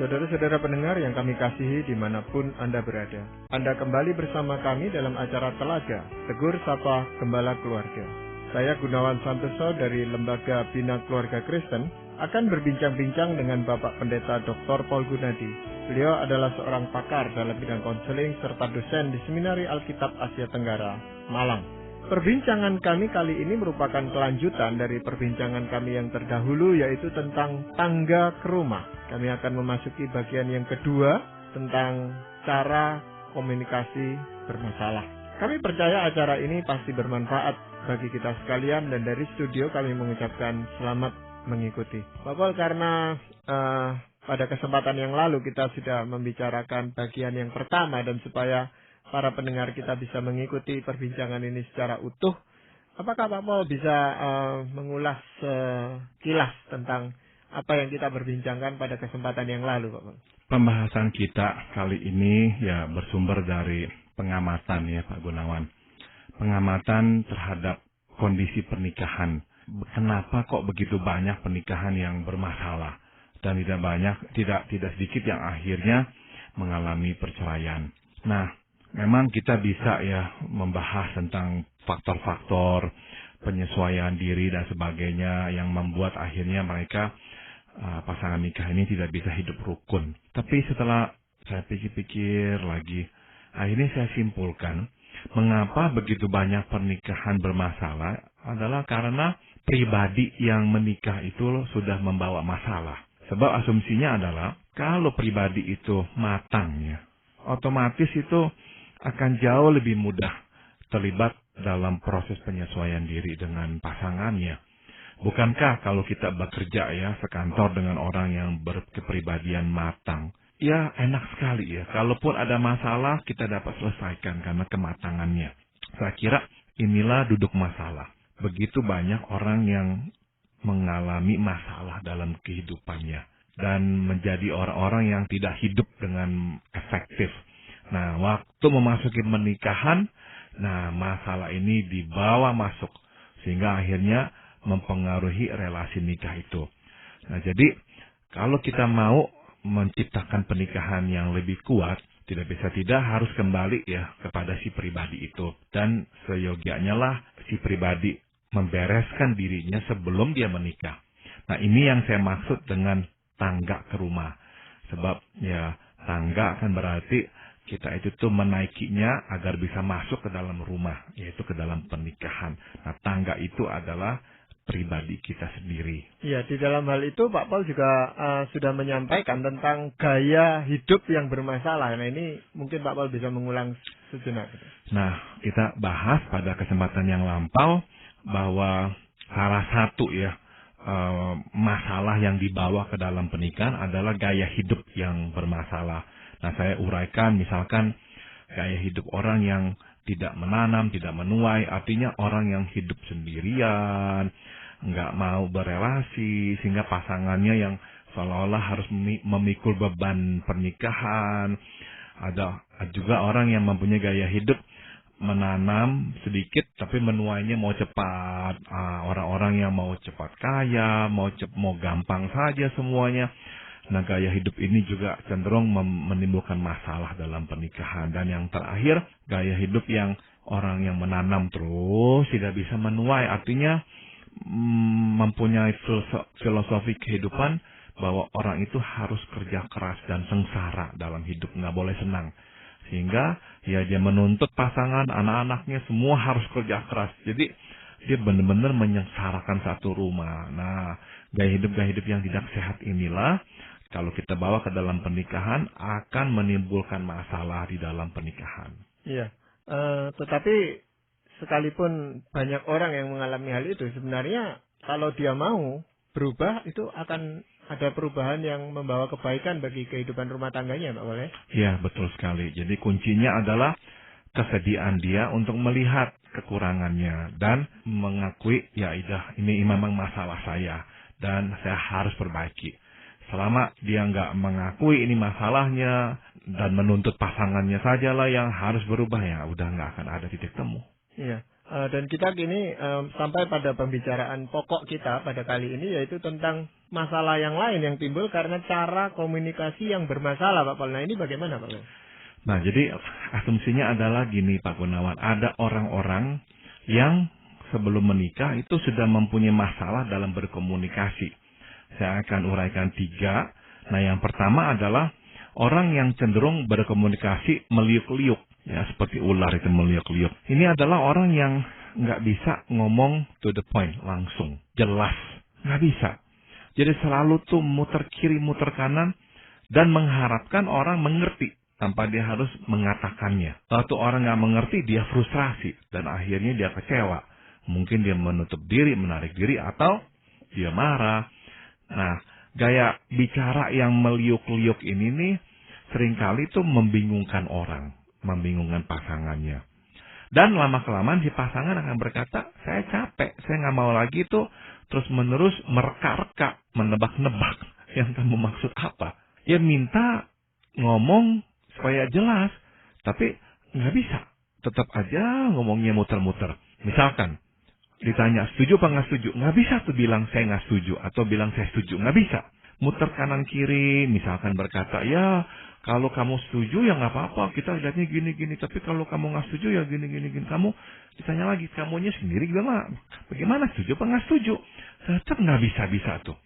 Saudara-saudara pendengar yang kami kasihi dimanapun Anda berada. Anda kembali bersama kami dalam acara Telaga, Tegur Sapa Gembala Keluarga. Saya Gunawan Santoso dari Lembaga Bina Keluarga Kristen akan berbincang-bincang dengan Bapak Pendeta Dr. Paul Gunadi. Beliau adalah seorang pakar dalam bidang konseling serta dosen di Seminari Alkitab Asia Tenggara, Malang. Perbincangan kami kali ini merupakan kelanjutan dari perbincangan kami yang terdahulu, yaitu tentang tangga ke rumah. Kami akan memasuki bagian yang kedua tentang cara komunikasi bermasalah. Kami percaya acara ini pasti bermanfaat bagi kita sekalian, dan dari studio kami mengucapkan selamat mengikuti. Pak Paul, karena pada kesempatan yang lalu kita sudah membicarakan bagian yang pertama, dan supaya para pendengar kita bisa mengikuti perbincangan ini secara utuh, apakah Pak Paul bisa mengulas sekilas tentang apa yang kita berbincangkan pada kesempatan yang lalu, Pak Paul? Pembahasan kita kali ini ya bersumber dari pengamatan ya Pak Gunawan. Pengamatan terhadap kondisi pernikahan. Kenapa kok begitu banyak pernikahan yang bermasalah dan tidak sedikit yang akhirnya mengalami perceraian. Nah, memang kita bisa ya membahas tentang faktor-faktor penyesuaian diri dan sebagainya yang membuat akhirnya mereka pasangan nikah ini tidak bisa hidup rukun. Tapi setelah saya pikir-pikir lagi, akhirnya saya simpulkan mengapa begitu banyak pernikahan bermasalah adalah karena pribadi yang menikah itu sudah membawa masalah. Sebab asumsinya adalah kalau pribadi itu matang ya, otomatis itu akan jauh lebih mudah terlibat dalam proses penyesuaian diri dengan pasangannya. Bukankah kalau kita bekerja ya sekantor dengan orang yang berkepribadian matang, ya enak sekali ya. Kalaupun ada masalah kita dapat selesaikan karena kematangannya. Saya kira inilah duduk masalah. Begitu banyak orang yang mengalami masalah dalam kehidupannya dan menjadi orang-orang yang tidak hidup dengan efektif. Nah, waktu memasuki pernikahan, masalah ini dibawa masuk sehingga akhirnya mempengaruhi relasi nikah itu. Nah, jadi kalau kita mau menciptakan pernikahan yang lebih kuat, tidak harus kembali ya kepada si pribadi itu, dan seyogianya lah si pribadi membereskan dirinya sebelum dia menikah. Nah, ini yang saya maksud dengan tangga ke rumah. Sebab ya tangga kan berarti kita itu tuh menaikinya agar bisa masuk ke dalam rumah, yaitu ke dalam pernikahan. Nah, tangga itu adalah pribadi kita sendiri. Iya, di dalam hal itu Pak Paul juga sudah menyampaikan tentang gaya hidup yang bermasalah. Nah, ini mungkin Pak Paul bisa mengulang sejenak. Nah, kita bahas pada kesempatan yang lampau bahwa salah satu ya masalah yang dibawa ke dalam pernikahan adalah gaya hidup yang bermasalah. Nah, saya uraikan misalkan gaya hidup orang yang tidak menanam, tidak menuai, artinya orang yang hidup sendirian, nggak mau berelasi, sehingga pasangannya yang seolah-olah harus memikul beban pernikahan. Ada juga orang yang mempunyai gaya hidup menanam sedikit, tapi menuainya mau cepat. Orang-orang yang mau cepat kaya, mau gampang saja semuanya. Nah, gaya hidup ini juga cenderung menimbulkan masalah dalam pernikahan. Dan yang terakhir, gaya hidup yang orang yang menanam terus tidak bisa menuai. Artinya mempunyai filosofi kehidupan bahwa orang itu harus kerja keras dan sengsara dalam hidup, nggak boleh senang. Sehingga ya dia menuntut pasangan, anak-anaknya semua harus kerja keras. Jadi dia benar-benar menyengsarakan satu rumah. Nah, gaya hidup yang tidak sehat inilah kalau kita bawa ke dalam pernikahan akan menimbulkan masalah di dalam pernikahan. Iya, tetapi sekalipun banyak orang yang mengalami hal itu, sebenarnya kalau dia mau berubah itu akan ada perubahan yang membawa kebaikan bagi kehidupan rumah tangganya, Pak Boleh? Iya, betul sekali. Jadi kuncinya adalah kesediaan dia untuk melihat kekurangannya dan mengakui, ya ini memang masalah saya dan saya harus perbaiki. Selama dia nggak mengakui ini masalahnya dan menuntut pasangannya sajalah yang harus berubah, ya udah nggak akan ada titik temu. Iya, Dan kita kini sampai pada pembicaraan pokok kita pada kali ini, yaitu tentang masalah yang lain yang timbul karena cara komunikasi yang bermasalah, Pak Paul. Nah, ini bagaimana, Pak Paul? Nah, jadi asumsinya adalah gini, Pak Gunawan. Ada orang-orang yang sebelum menikah itu sudah mempunyai masalah dalam berkomunikasi. Saya akan uraikan 3. Nah, yang pertama adalah orang yang cenderung berkomunikasi meliuk-liuk. Ya, seperti ular itu meliuk-liuk. Ini adalah orang yang nggak bisa ngomong to the point, langsung, jelas. Nggak bisa. Jadi selalu tuh muter kiri, muter kanan, dan mengharapkan orang mengerti tanpa dia harus mengatakannya. Kalau tuh orang nggak mengerti, dia frustrasi. Dan akhirnya dia kecewa. Mungkin dia menutup diri, menarik diri, atau dia marah. Nah, gaya bicara yang meliuk-liuk ini nih, seringkali tuh membingungkan orang. Membingungkan pasangannya. Dan lama-kelamaan si pasangan akan berkata, saya capek, saya nggak mau lagi tuh terus-menerus mereka-reka, menebak-nebak yang kamu maksud apa. Ya minta ngomong supaya jelas, tapi nggak bisa. Tetap aja ngomongnya muter-muter. Misalkan, ditanya setuju apa nggak setuju, nggak bisa tuh bilang saya nggak setuju, atau bilang saya setuju, nggak bisa. Muter kanan kiri, misalkan berkata, ya kalau kamu setuju ya nggak apa-apa, kita lihatnya gini-gini. Tapi kalau kamu nggak setuju ya gini-gini. Kamu ditanya lagi, kamunya sendiri gimana? Bagaimana, setuju apa nggak setuju? Tetap nggak bisa-bisa tuh.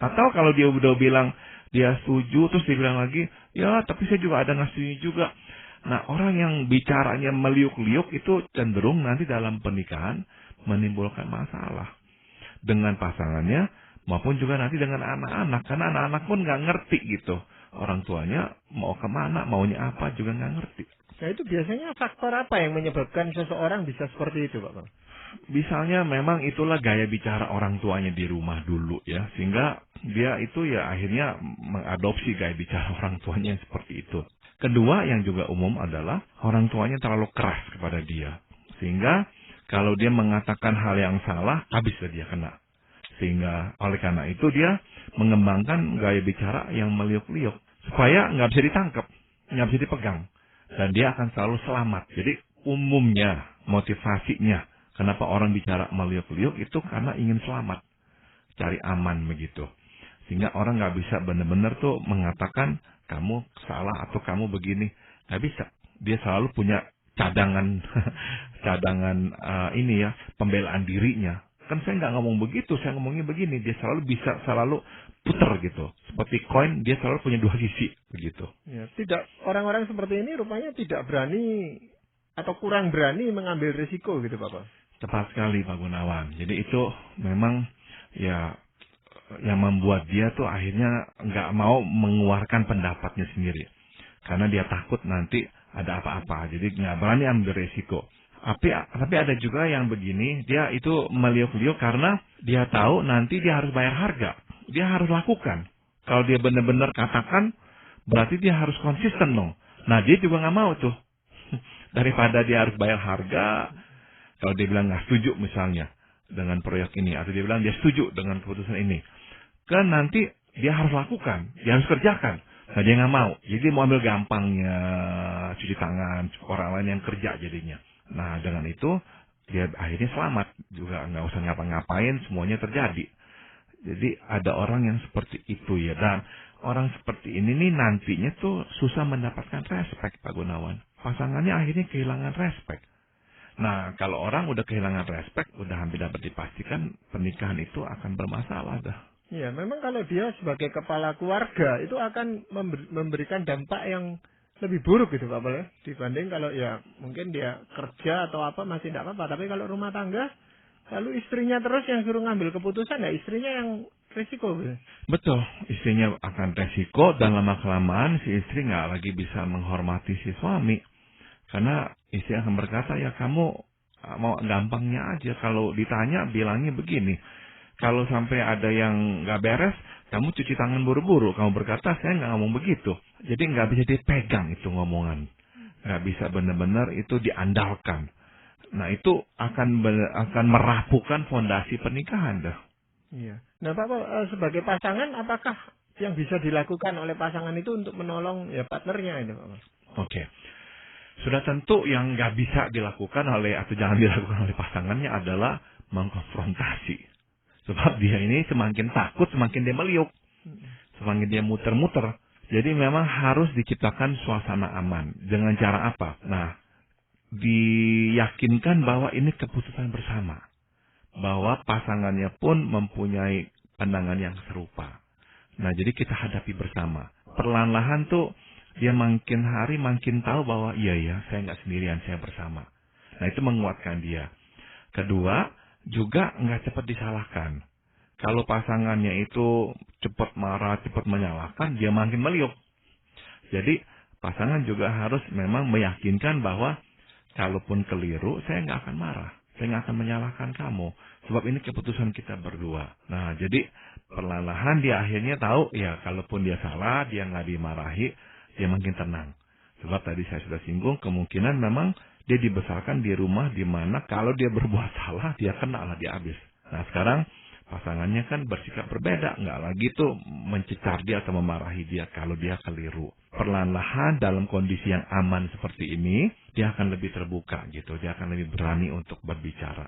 Atau kalau dia udah bilang dia setuju, terus dia bilang lagi, ya tapi saya juga ada nggak setuju juga. Nah, orang yang bicaranya meliuk-liuk itu cenderung nanti dalam pernikahan menimbulkan masalah dengan pasangannya maupun juga nanti dengan anak-anak. Karena anak-anak pun nggak ngerti gitu. Orang tuanya mau kemana, maunya apa juga nggak ngerti. Nah, itu biasanya faktor apa yang menyebabkan seseorang bisa seperti itu, Pak? Misalnya memang itulah gaya bicara orang tuanya di rumah dulu ya. Sehingga dia itu ya akhirnya mengadopsi gaya bicara orang tuanya yang seperti itu. Kedua yang juga umum adalah orang tuanya terlalu keras kepada dia. Sehingga kalau dia mengatakan hal yang salah, habislah dia kena. Sehingga oleh karena itu dia mengembangkan gaya bicara yang meliuk-liuk. Supaya nggak bisa ditangkap, nggak bisa dipegang. Dan dia akan selalu selamat. Jadi umumnya, motivasinya, kenapa orang bicara meliuk-liuk itu karena ingin selamat. Cari aman begitu. Sehingga orang nggak bisa benar-benar tuh mengatakan kamu salah atau kamu begini. Nggak bisa. Dia selalu punya cadangan, ini ya, pembelaan dirinya. Kan saya nggak ngomong begitu, saya ngomongnya begini. Dia selalu bisa selalu puter gitu. Seperti koin, dia selalu punya 2 sisi begitu. Ya, tidak, orang-orang seperti ini rupanya tidak berani atau kurang berani mengambil risiko gitu, Pak. Tepat sekali, Pak Gunawan. Jadi itu memang ya yang membuat dia tuh akhirnya nggak mau mengeluarkan pendapatnya sendiri. Karena dia takut nanti ada apa-apa. Jadi nggak berani ambil risiko. Tapi ada juga yang begini, dia itu meliuk-liuk karena dia tahu nanti dia harus bayar harga. Dia harus lakukan. Kalau dia benar-benar katakan, berarti dia harus konsisten dong. Nah, dia juga nggak mau tuh. Daripada dia harus bayar harga, kalau dia bilang nggak setuju misalnya dengan proyek ini, atau dia bilang dia setuju dengan keputusan ini, kan nanti dia harus lakukan, dia harus kerjakan. Nah, dia nggak mau. Jadi dia mau ambil gampangnya, cuci tangan, orang lain yang kerja jadinya. Nah, dengan itu, dia akhirnya selamat. Juga nggak usah ngapa-ngapain, semuanya terjadi. Jadi, ada orang yang seperti itu ya. Dan orang seperti ini nih nantinya tuh susah mendapatkan respect, Pak Gunawan. Pasangannya akhirnya kehilangan respect. Nah, kalau orang udah kehilangan respect, udah hampir dapat dipastikan pernikahan itu akan bermasalah dah. Iya, memang kalau dia sebagai kepala keluarga, itu akan memberikan dampak yang lebih buruk gitu Pak Bel, dibanding kalau ya mungkin dia kerja atau apa masih tidak apa-apa, tapi kalau rumah tangga lalu istrinya terus yang suruh ngambil keputusan, ya istrinya yang risiko. Betul, istrinya akan resiko dan lama-kelamaan si istri nggak lagi bisa menghormati si suami, karena istri akan berkata ya kamu mau gampangnya aja, kalau ditanya bilangnya begini, kalau sampai ada yang nggak beres kamu cuci tangan buru-buru, kamu berkata saya nggak ngomong begitu. Jadi nggak bisa dipegang itu ngomongan. Nggak bisa benar-benar itu diandalkan. Nah itu akan merapuhkan fondasi pernikahan dah. Iya. Nah Pak, sebagai pasangan apakah yang bisa dilakukan oleh pasangan itu untuk menolong ya partnernya itu Pak? Oke. Sudah tentu yang nggak bisa dilakukan oleh atau jangan dilakukan oleh pasangannya adalah mengkonfrontasi. Sebab dia ini semakin takut, semakin dia meliuk. Semakin dia muter-muter. Jadi memang harus diciptakan suasana aman. Dengan cara apa? Nah, diyakinkan bahwa ini keputusan bersama. Bahwa pasangannya pun mempunyai pandangan yang serupa. Nah, jadi kita hadapi bersama. Perlahan-lahan tuh dia makin hari makin tahu bahwa iya ya, saya nggak sendirian, saya bersama. Nah, itu menguatkan dia. Kedua, juga nggak cepat disalahkan. Kalau pasangannya itu cepat marah, cepat menyalahkan, dia makin meliuk. Jadi, pasangan juga harus memang meyakinkan bahwa kalaupun keliru, saya nggak akan marah. Saya nggak akan menyalahkan kamu. Sebab ini keputusan kita berdua. Nah, jadi perlahan-lahan dia akhirnya tahu, ya kalaupun dia salah, dia nggak dimarahi, dia makin tenang. Sebab tadi saya sudah singgung, kemungkinan memang dia dibesarkan di rumah di mana kalau dia berbuat salah, dia kena lah, dia habis. Nah, sekarang pasangannya kan bersikap berbeda. Nggak lagi tuh mencecar dia atau memarahi dia kalau dia keliru. Perlahan-lahan dalam kondisi yang aman seperti ini, dia akan lebih terbuka gitu. Dia akan lebih berani untuk berbicara.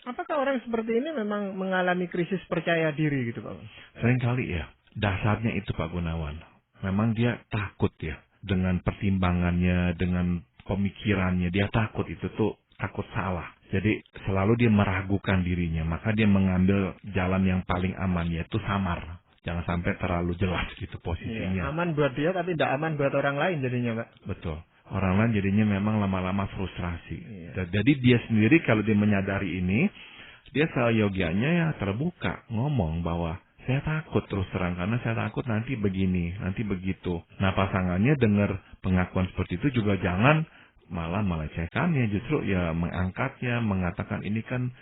Apakah orang seperti ini memang mengalami krisis percaya diri gitu Pak? Seringkali ya. Dasarnya itu Pak Gunawan. Memang dia takut ya. Dengan pertimbangannya, dengan pemikirannya. Dia takut itu tuh takut salah. Jadi selalu dia meragukan dirinya. Maka dia mengambil jalan yang paling aman, yaitu samar. Jangan sampai terlalu jelas gitu posisinya. Iya, aman buat dia tapi tidak aman buat orang lain jadinya Pak. Betul. Orang lain jadinya memang lama-lama frustrasi. Iya. Jadi dia sendiri kalau dia menyadari ini, dia seyogianya ya terbuka. Ngomong bahwa saya takut terus terang karena saya takut nanti begini, nanti begitu. Nah pasangannya dengar pengakuan seperti itu juga jangan malah melecehkannya. Justru ya mengangkatnya, mengatakan ini kan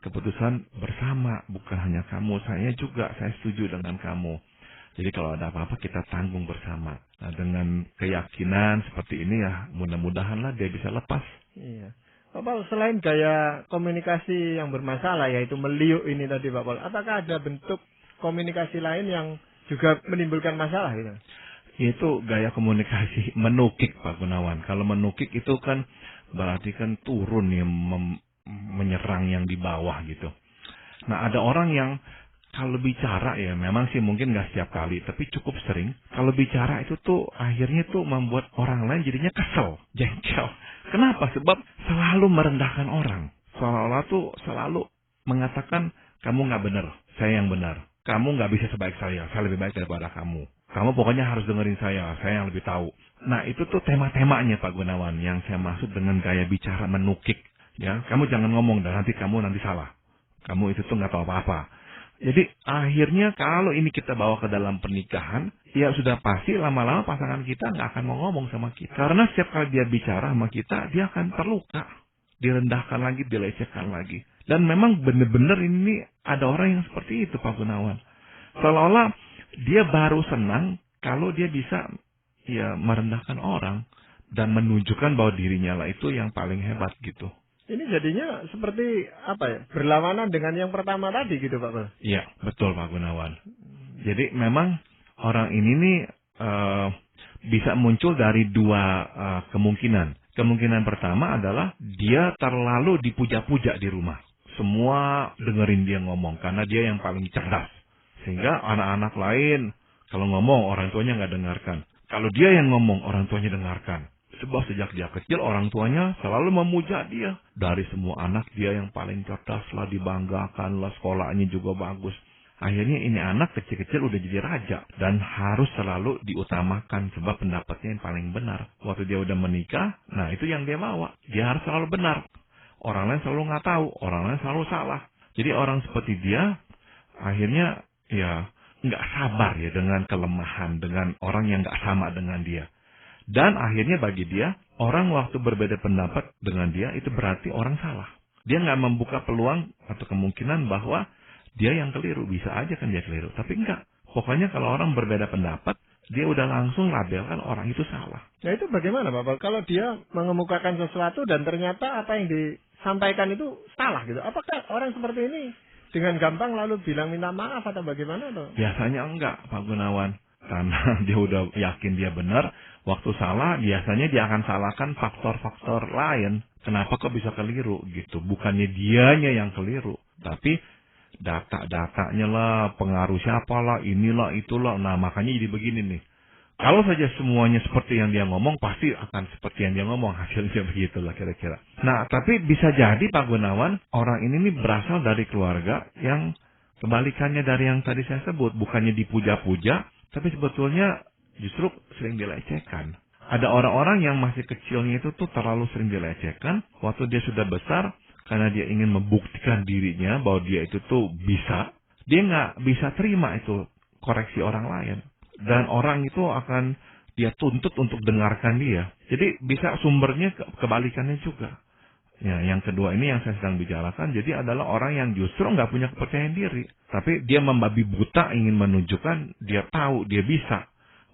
keputusan bersama, bukan hanya kamu, saya juga, saya setuju dengan kamu. Jadi kalau ada apa-apa kita tanggung bersama. Nah dengan keyakinan seperti ini ya mudah-mudahanlah dia bisa lepas. Iya. Pak Paul, selain gaya komunikasi yang bermasalah yaitu meliuk ini tadi Pak Paul, apakah ada bentuk komunikasi lain yang juga menimbulkan masalah gitu? Itu gaya komunikasi menukik Pak Gunawan. Kalau menukik itu kan berarti kan turun ya menyerang yang di bawah gitu. Nah ada orang yang kalau bicara ya memang sih mungkin nggak setiap kali, tapi cukup sering. Kalau bicara itu tuh akhirnya tuh membuat orang lain jadinya kesel, jengkel. Kenapa? Sebab selalu merendahkan orang. Seolah-olah tuh selalu mengatakan kamu nggak benar, saya yang benar. Kamu nggak bisa sebaik saya lebih baik daripada kamu. Kamu pokoknya harus dengerin saya yang lebih tahu. Nah itu tuh tema-temanya Pak Gunawan yang saya maksud dengan gaya bicara menukik. Ya, kamu jangan ngomong dan nanti salah. Kamu itu tuh nggak tahu apa-apa. Jadi akhirnya kalau ini kita bawa ke dalam pernikahan, ya sudah pasti lama-lama pasangan kita nggak akan mau ngomong sama kita. Karena setiap kali dia bicara sama kita, dia akan terluka. Direndahkan lagi, dilecehkan lagi. Dan memang benar-benar ini ada orang yang seperti itu Pak Gunawan. Seolah-olah dia baru senang kalau dia bisa ya merendahkan orang dan menunjukkan bahwa dirinya lah itu yang paling hebat gitu. Ini jadinya seperti apa ya? Berlawanan dengan yang pertama tadi gitu Pak Paul. Iya, betul Pak Gunawan. Jadi memang orang ini nih bisa muncul dari dua kemungkinan. Kemungkinan pertama adalah dia terlalu dipuja-puja di rumah. Semua dengerin dia ngomong karena dia yang paling cerdas. Sehingga anak-anak lain kalau ngomong orang tuanya nggak dengarkan. Kalau dia yang ngomong orang tuanya dengarkan. Sebab sejak dia kecil orang tuanya selalu memuja dia. Dari semua anak dia yang paling cerdas lah, dibanggakan lah, sekolahnya juga bagus. Akhirnya ini anak kecil-kecil udah jadi raja. Dan harus selalu diutamakan sebab pendapatnya yang paling benar. Waktu dia udah menikah, nah itu yang dia bawa. Dia harus selalu benar. Orang lain selalu nggak tahu, orang lain selalu salah. Jadi orang seperti dia akhirnya ya nggak sabar ya dengan kelemahan, dengan orang yang nggak sama dengan dia. Dan akhirnya bagi dia, orang waktu berbeda pendapat dengan dia itu berarti orang salah. Dia nggak membuka peluang atau kemungkinan bahwa dia yang keliru. Bisa aja kan dia keliru, tapi enggak. Pokoknya kalau orang berbeda pendapat, dia udah langsung labelkan orang itu salah. Nah itu bagaimana Bapak? Kalau dia mengemukakan sesuatu dan ternyata apa yang disampaikan itu salah gitu. Apakah orang seperti ini dengan gampang lalu bilang minta maaf atau bagaimana? Atau? Biasanya enggak Pak Gunawan. Karena dia udah yakin dia benar, Waktu salah, biasanya dia akan salahkan faktor-faktor lain. Kenapa kok bisa keliru gitu? Bukannya dianya yang keliru, tapi data-datanya lah, pengaruh siapa lah, inilah, itulah. Nah, makanya jadi begini nih. Kalau saja semuanya seperti yang dia ngomong, pasti akan seperti yang dia ngomong. Hasilnya begitulah kira-kira. Nah, tapi bisa jadi Pak Gunawan, orang ini nih berasal dari keluarga yang kebalikannya dari yang tadi saya sebut. Bukannya dipuja-puja, tapi sebetulnya justru sering dilecehkan. Ada orang-orang yang masih kecilnya itu tuh terlalu sering dilecehkan. Waktu dia sudah besar, karena dia ingin membuktikan dirinya bahwa dia itu tuh bisa, dia nggak bisa terima itu koreksi orang lain. Dan orang itu akan dia tuntut untuk dengarkan dia. Jadi bisa sumbernya kebalikannya juga. Ya, yang kedua ini yang saya sedang bicarakan, jadi adalah orang yang justru nggak punya kepercayaan diri. Tapi dia membabi buta ingin menunjukkan dia tahu, dia bisa.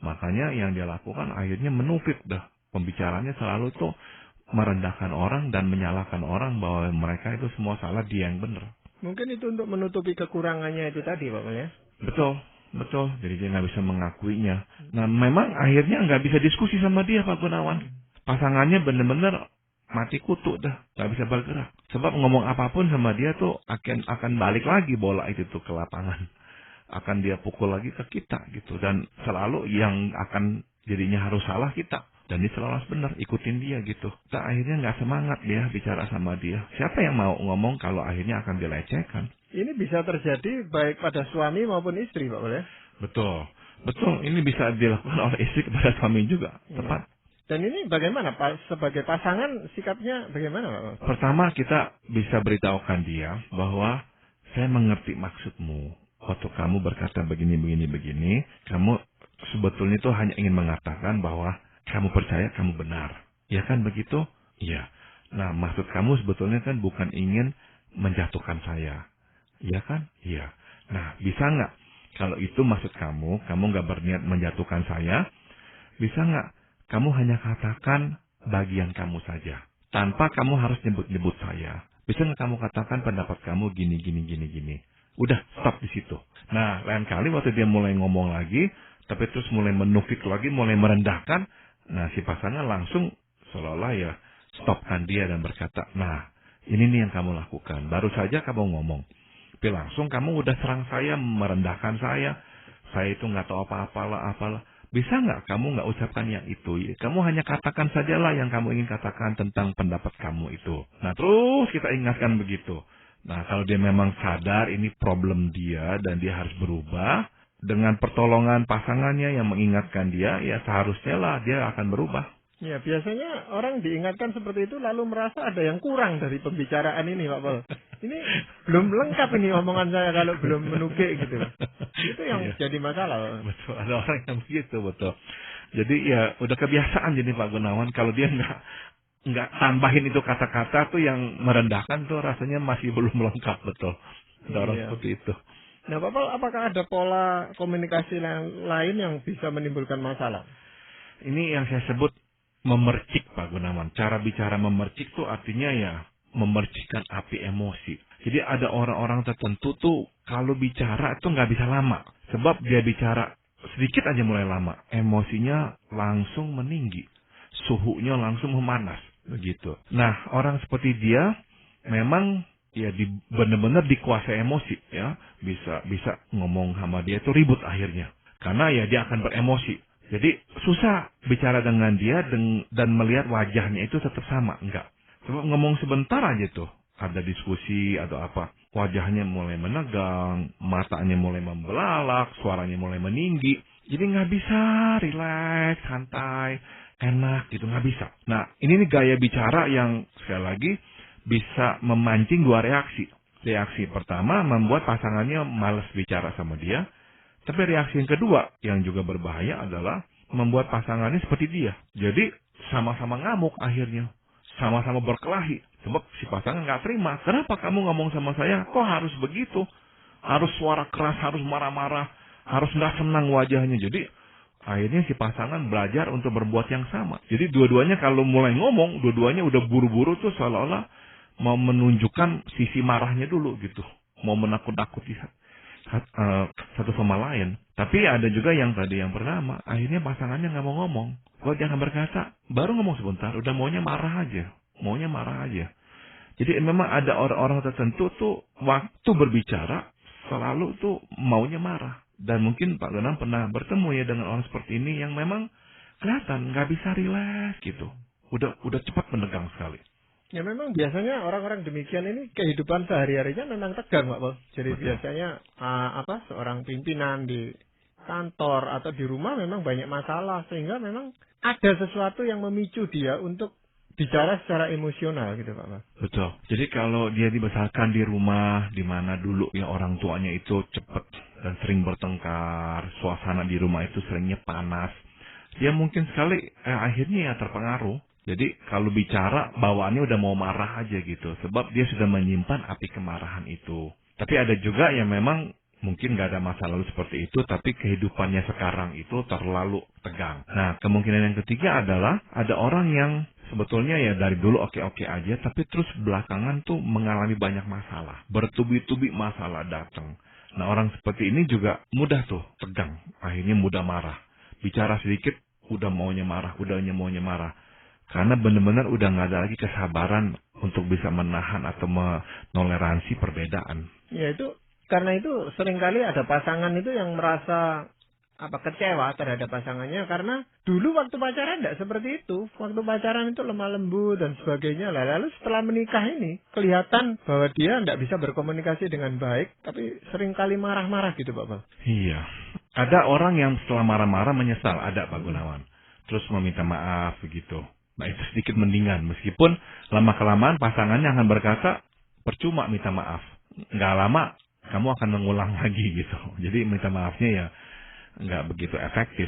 Makanya yang dia lakukan akhirnya menufik dah. Pembicaranya selalu tuh merendahkan orang dan menyalahkan orang bahwa mereka itu semua salah, dia yang benar. Mungkin itu untuk menutupi kekurangannya itu tadi, Pak ya? Betul. Jadi dia nggak bisa mengakuinya. Nah, memang akhirnya nggak bisa diskusi sama dia, Pak Gunawan. Pasangannya benar-benar mati kutu dah, nggak bisa bergerak. Sebab ngomong apapun sama dia tuh akan balik lagi bola itu tuh ke lapangan. Akan dia pukul lagi ke kita gitu. Dan selalu yang akan jadinya harus salah kita. Dan dia selalu harus benar, ikutin dia gitu. Kita akhirnya nggak semangat dia bicara sama dia. Siapa yang mau ngomong kalau akhirnya akan dilecehkan? Ini bisa terjadi baik pada suami maupun istri, Pak boleh? Betul. Ini bisa dilakukan oleh istri kepada suami juga. Tepat. Dan ini bagaimana Pak? Sebagai pasangan sikapnya bagaimana Pak? Pertama kita bisa beritahukan dia bahwa saya mengerti maksudmu. Waktu kamu berkata begini, kamu sebetulnya itu hanya ingin mengatakan bahwa kamu percaya kamu benar. Ya kan begitu? Iya. Nah, maksud kamu sebetulnya kan bukan ingin menjatuhkan saya. Iya kan? Iya. Nah, bisa nggak? Kalau itu maksud kamu nggak berniat menjatuhkan saya, bisa nggak? Kamu hanya katakan bagian kamu saja. Tanpa kamu harus nyebut-nyebut saya. Bisa nggak kamu katakan pendapat kamu gini. Udah, stop di situ. Nah, lain kali waktu dia mulai ngomong lagi, tapi terus mulai menufik lagi, mulai merendahkan, nah si pasangan langsung seolah-olah ya stopkan dia dan berkata, nah ini nih yang kamu lakukan. Baru saja kamu ngomong. Tapi langsung kamu udah serang saya, merendahkan saya. Saya itu nggak tahu apalah. Bisa nggak kamu nggak ucapkan yang itu? Kamu hanya katakan sajalah yang kamu ingin katakan tentang pendapat kamu itu. Nah terus kita ingatkan begitu. Nah kalau dia memang sadar ini problem dia dan dia harus berubah, dengan pertolongan pasangannya yang mengingatkan dia, ya seharusnya lah dia akan berubah. Ya biasanya orang diingatkan seperti itu lalu merasa ada yang kurang dari pembicaraan ini Pak Pol. Ini belum lengkap ini omongan saya kalau belum menugik gitu. Itu yang jadi masalah. Betul, ada orang yang begitu, betul. Jadi ya udah kebiasaan jadi Pak Gunawan kalau dia nggak tambahin itu kata-kata tuh yang merendahkan tuh rasanya masih belum lengkap, betul. Ada orang seperti itu. Nah Pak Pol, apakah ada pola komunikasi lain yang bisa menimbulkan masalah? Ini yang saya sebut memercik Pak Gunawan. Cara bicara memercik tuh artinya ya memercikkan api emosi. Jadi ada orang-orang tertentu tuh kalau bicara itu nggak bisa lama. Sebab dia bicara sedikit aja mulai lama. Emosinya langsung meninggi. Suhunya langsung memanas. Begitu. Nah orang seperti dia memang ya benar-benar dikuasai emosi ya. Bisa ngomong sama dia itu ribut akhirnya. Karena ya dia akan beremosi. Jadi susah bicara dengan dia dan melihat wajahnya itu tetap sama. Enggak. Sebab ngomong sebentar aja tuh. Ada diskusi atau apa. Wajahnya mulai menegang. Matanya mulai membelalak. Suaranya mulai meninggi. Jadi nggak bisa rileks, santai, enak gitu. Nggak bisa. Nah ini nih gaya bicara yang sekali lagi bisa memancing dua reaksi. Reaksi pertama membuat pasangannya malas bicara sama dia. Tapi reaksi yang kedua yang juga berbahaya adalah membuat pasangannya seperti dia. Jadi sama-sama ngamuk akhirnya. Sama-sama berkelahi. Sebab si pasangan nggak terima. Kenapa kamu ngomong sama saya? Kok harus begitu? Harus suara keras, harus marah-marah. Harus nggak senang wajahnya. Jadi akhirnya si pasangan belajar untuk berbuat yang sama. Jadi dua-duanya kalau mulai ngomong, dua-duanya udah buru-buru tuh seolah-olah mau menunjukkan sisi marahnya dulu gitu. Mau menakut-nakuti satu sama lain. Tapi ada juga yang tadi yang pertama, akhirnya pasangannya nggak mau ngomong. Kalau jangan berkata, baru ngomong sebentar, udah maunya marah aja. Maunya marah aja. Jadi memang ada orang-orang tertentu tuh, waktu berbicara, selalu tuh maunya marah. Dan mungkin Pak Ganang pernah bertemu ya dengan orang seperti ini yang memang kelihatan nggak bisa rileks gitu. Udah cepat menegang sekali. Ya memang biasanya orang-orang demikian ini kehidupan sehari-harinya memang tegang, Pak Bos. Jadi Betul. biasanya seorang pimpinan di kantor atau di rumah memang banyak masalah sehingga memang ada sesuatu yang memicu dia untuk bicara secara emosional gitu, Pak Bos. Betul. Jadi kalau dia dibesarkan di rumah di mana dulu ya orang tuanya itu cepat dan sering bertengkar, suasana di rumah itu seringnya panas, dia mungkin sekali akhirnya ya terpengaruh. Jadi kalau bicara bawaannya udah mau marah aja gitu. Sebab dia sudah menyimpan api kemarahan itu. Tapi ada juga yang memang mungkin nggak ada masa lalu seperti itu. Tapi kehidupannya sekarang itu terlalu tegang. Nah kemungkinan yang ketiga adalah ada orang yang sebetulnya ya dari dulu oke-oke aja. Tapi terus belakangan tuh mengalami banyak masalah. Bertubi-tubi masalah datang. Nah orang seperti ini juga mudah tuh tegang. Akhirnya mudah marah. Bicara sedikit udah maunya marah. Maunya marah. Karena benar-benar udah nggak ada lagi kesabaran untuk bisa menahan atau menoleransi perbedaan. Ya itu karena itu seringkali ada pasangan itu yang merasa kecewa terhadap pasangannya karena dulu waktu pacaran tidak seperti itu. Waktu pacaran itu lemah lembut dan sebagainya. Lalu setelah menikah ini kelihatan bahwa dia tidak bisa berkomunikasi dengan baik, tapi seringkali marah-marah gitu, Pak Bang. Iya. Ada orang yang setelah marah-marah menyesal, ada Pak Gunawan. Terus meminta maaf begitu. Nah itu sedikit mendingan. Meskipun lama-kelamaan pasangannya akan berkata, percuma minta maaf. Nggak lama, kamu akan mengulang lagi gitu. Jadi minta maafnya ya nggak begitu efektif.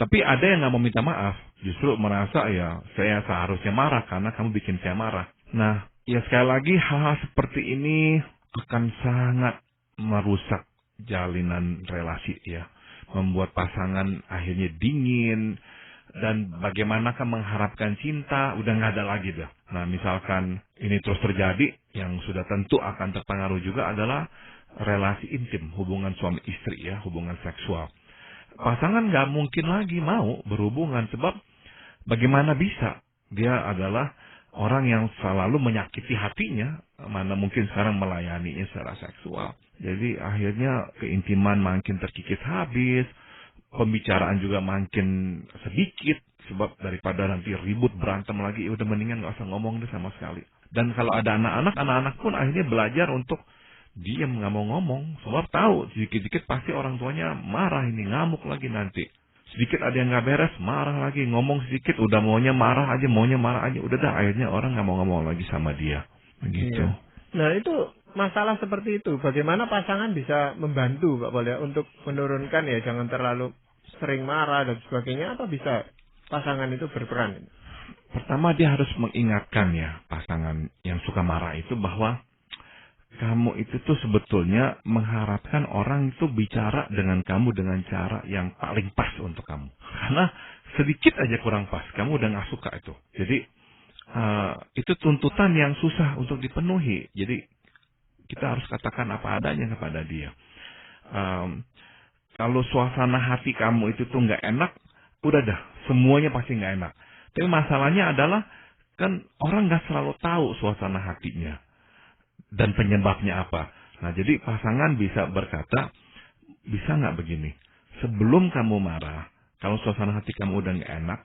Tapi ada yang nggak mau minta maaf. Justru merasa ya saya seharusnya marah karena kamu bikin saya marah. Nah ya sekali lagi hal-hal seperti ini akan sangat merusak jalinan relasi ya. Membuat pasangan akhirnya dingin. Dan bagaimanakah mengharapkan cinta, udah nggak ada lagi dah. Nah misalkan ini terus terjadi, yang sudah tentu akan terpengaruh juga adalah relasi intim, hubungan suami istri ya, hubungan seksual. Pasangan nggak mungkin lagi mau berhubungan, sebab bagaimana bisa? Dia adalah orang yang selalu menyakiti hatinya, mana mungkin sekarang melayaninya secara seksual. Jadi akhirnya keintiman makin terkikis habis, pembicaraan juga makin sedikit, sebab daripada nanti ribut berantem lagi, udah mendingan nggak usah ngomong deh sama sekali. Dan kalau ada anak-anak pun akhirnya belajar untuk diam, nggak mau ngomong, sebab tahu sedikit-sedikit pasti orang tuanya marah, ini ngamuk lagi nanti. Sedikit ada yang nggak beres, marah lagi, ngomong sedikit udah maunya marah aja, udah dah akhirnya orang nggak mau ngomong lagi sama dia, begitu. Iya. Nah itu masalah seperti itu, bagaimana pasangan bisa membantu Pak Pol ya untuk menurunkan ya jangan terlalu sering marah dan sebagainya, apa bisa pasangan itu berperan? Pertama dia harus mengingatkan ya pasangan yang suka marah itu bahwa kamu itu tuh sebetulnya mengharapkan orang itu bicara dengan kamu dengan cara yang paling pas untuk kamu. Karena sedikit aja kurang pas, kamu udah gak suka itu. Jadi itu tuntutan yang susah untuk dipenuhi. Jadi kita harus katakan apa adanya kepada dia. Kalau suasana hati kamu itu tuh nggak enak, udah dah, semuanya pasti nggak enak. Tapi masalahnya adalah, kan orang nggak selalu tahu suasana hatinya dan penyebabnya apa. Nah, jadi pasangan bisa berkata, bisa nggak begini? Sebelum kamu marah, kalau suasana hati kamu udah nggak enak,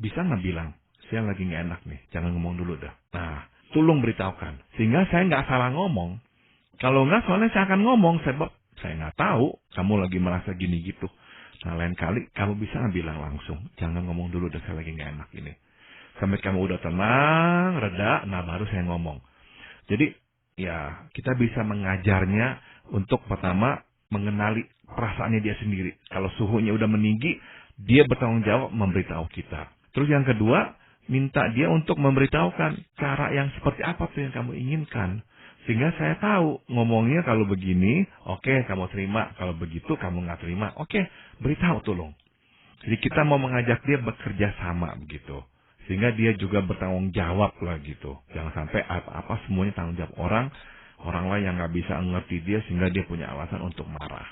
bisa nggak bilang, saya lagi nggak enak nih, jangan ngomong dulu dah. Nah, tolong beritahukan, sehingga saya nggak salah ngomong. Kalau nggak, soalnya saya akan ngomong, sebab saya nggak tahu kamu lagi merasa gini gitu. Nah lain kali kamu bisa bilang langsung, jangan ngomong dulu, dah saya lagi nggak enak ini. Sampai kamu udah tenang, reda, nah baru saya ngomong. Jadi ya kita bisa mengajarnya untuk pertama mengenali perasaannya dia sendiri. Kalau suhunya udah meninggi, dia bertanggung jawab memberitahu kita. Terus yang kedua, minta dia untuk memberitahukan cara yang seperti apa tuh yang kamu inginkan. Sehingga saya tahu ngomongnya kalau begini, oke, kamu terima. Kalau begitu kamu nggak terima, oke, beritahu tolong. Jadi kita mau mengajak dia bekerja sama begitu. Sehingga dia juga bertanggung jawab lah gitu. Jangan sampai apa-apa semuanya tanggung jawab orang. orang lain yang nggak bisa ngerti dia sehingga dia punya alasan untuk marah.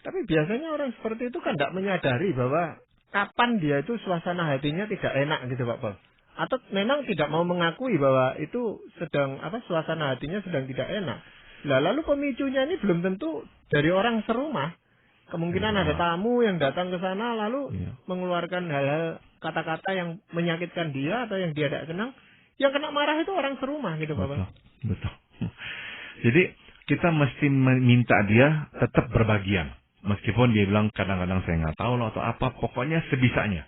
Tapi biasanya orang seperti itu kan tidak menyadari bahwa kapan dia itu suasana hatinya tidak enak gitu Pak Pol. Atau memang tidak mau mengakui bahwa itu sedang suasana hatinya sedang tidak enak. Lah lalu pemicunya ini belum tentu dari orang serumah. Kemungkinan ada tamu yang datang ke sana lalu mengeluarkan hal-hal kata-kata yang menyakitkan dia atau yang dia tidak senang. Yang kena marah itu orang serumah gitu Pak Pol. Betul. Jadi kita mesti minta dia tetap berbagian. Meskipun dia bilang kadang-kadang saya nggak tahu loh atau apa, pokoknya sebisanya.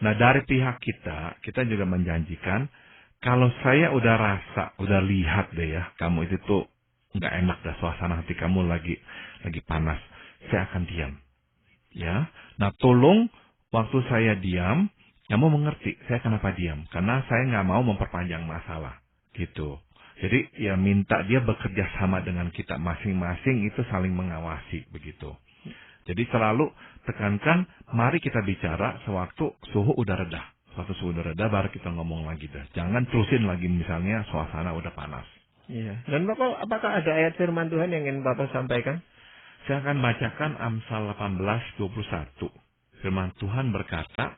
Nah dari pihak kita juga menjanjikan, kalau saya udah rasa, udah lihat deh ya, kamu itu tuh nggak enak dah, suasana hati kamu lagi panas, saya akan diam. Ya, nah tolong waktu saya diam, kamu mengerti saya kenapa diam, karena saya nggak mau memperpanjang masalah, gitu. Jadi ya minta dia bekerja sama dengan kita masing-masing itu saling mengawasi begitu. Jadi selalu tekankan, mari kita bicara sewaktu suhu udah reda. Suatu suhu udah reda baru kita ngomong lagi dah. Jangan terusin lagi misalnya suasana udah panas. Iya. Dan Bapak, apakah ada ayat firman Tuhan yang ingin Bapak sampaikan? Saya akan bacakan Amsal 18:21. Firman Tuhan berkata,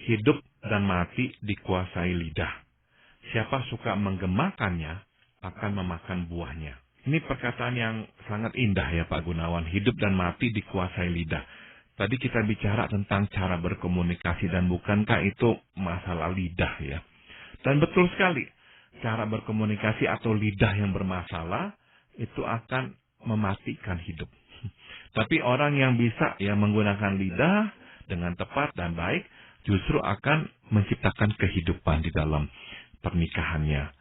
hidup dan mati dikuasai lidah. Siapa suka menggemakannya akan memakan buahnya. Ini perkataan yang sangat indah ya Pak Gunawan. Hidup dan mati dikuasai lidah. Tadi kita bicara tentang cara berkomunikasi dan bukankah itu masalah lidah ya. Dan betul sekali. Cara berkomunikasi atau lidah yang bermasalah itu akan mematikan hidup. Tapi orang yang bisa ya menggunakan lidah dengan tepat dan baik justru akan menciptakan kehidupan di dalam pernikahannya.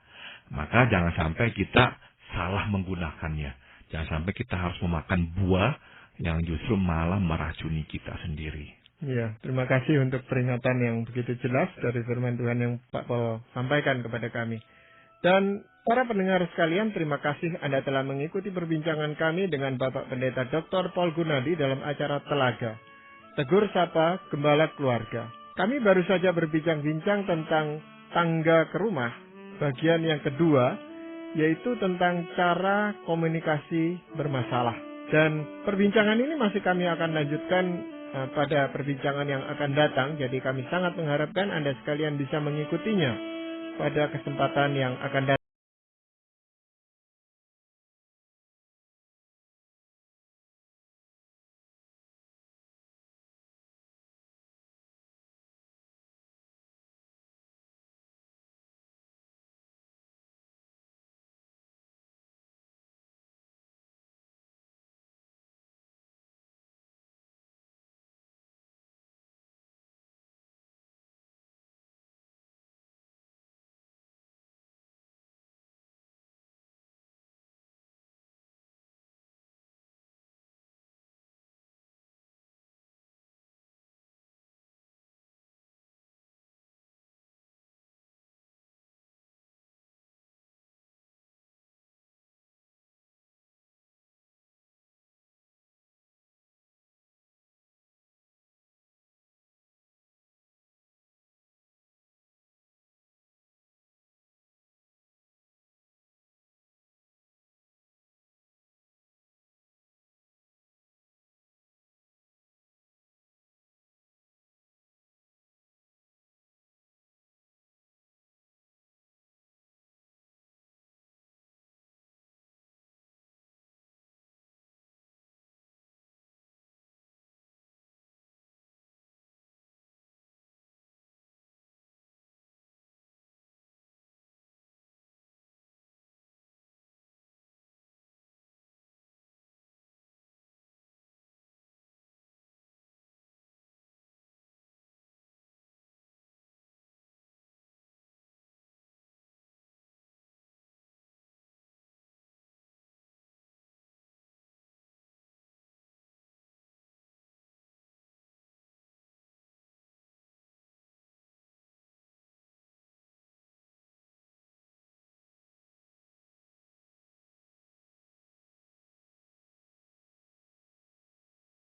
Maka jangan sampai kita salah menggunakannya. Jangan sampai kita harus memakan buah yang justru malah meracuni kita sendiri. Iya, terima kasih untuk peringatan yang begitu jelas dari firman Tuhan yang Pak Paul sampaikan kepada kami. Dan para pendengar sekalian, terima kasih Anda telah mengikuti perbincangan kami dengan Bapak Pendeta Dr. Paul Gunadi dalam acara Telaga. Tegur Sapa Gembala Keluarga. Kami baru saja berbincang-bincang tentang tangga ke rumah, bagian yang kedua, yaitu tentang cara komunikasi bermasalah. Dan perbincangan ini masih kami akan lanjutkan pada perbincangan yang akan datang. Jadi kami sangat mengharapkan Anda sekalian bisa mengikutinya pada kesempatan yang akan datang.